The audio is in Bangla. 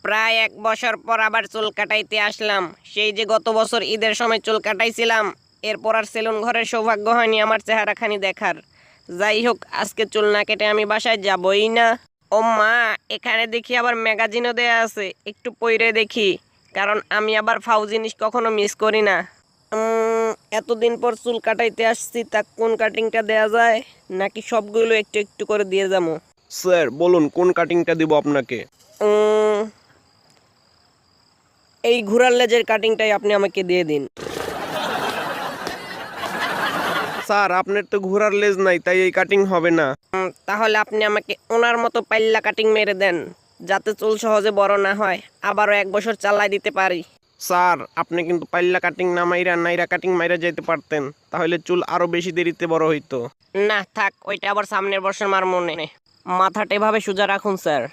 প্রায় 1 বছর পর আবার চুল কাটাইতে আসলাম। সেই যে গত বছর ঈদের সময় চুল কাটাইছিলাম, এরপর আর সেলুন ঘরের সৌভাগ্য হয়নি আমার চেহারাখানি দেখার। যাই হোক, আজকে চুল না কেটে আমি বাসায় যাবই না। ও মা, এখানে দেখি আবার ম্যাগাজিনও দেয়া আছে, একটু পইরে দেখি, কারণ আমি আবার ফাউ জিনিস কখনো মিস করি না। এতদিন পর চুল কাটাইতে আসছি, তা কোন কাটিংটা দেয়া যায়, নাকি সবগুলো একটু একটু করে দিয়ে যাবো? স্যার বলুন কোন কাটিংটা দিব আপনাকে? উম, এই ঘোড়ার লেজের কাটিংটাই আপনি আমাকে দিয়ে দিন। স্যার আপনার তো ঘোড়ার লেজ নাই, তাই এই কাটিং হবে না। তাহলে আপনি আমাকে ওনার মতো পাল্লা কাটিং মেরে দেন, যাতে চুল সহজে বড় না হয়, আবারও 1 বছর চালাই দিতে পারি। স্যার আপনি কিন্তু পাল্লা কাটিং না মাইরা নাইরা কাটিং মাইরা যেতে পারতেন, তাহলে চুল আরো বেশি দেরিতে বড় হইতো। না থাক, ওইটা আবার সামনের বছর আমার মনে। মাথাটা এভাবে সোজা রাখুন স্যার।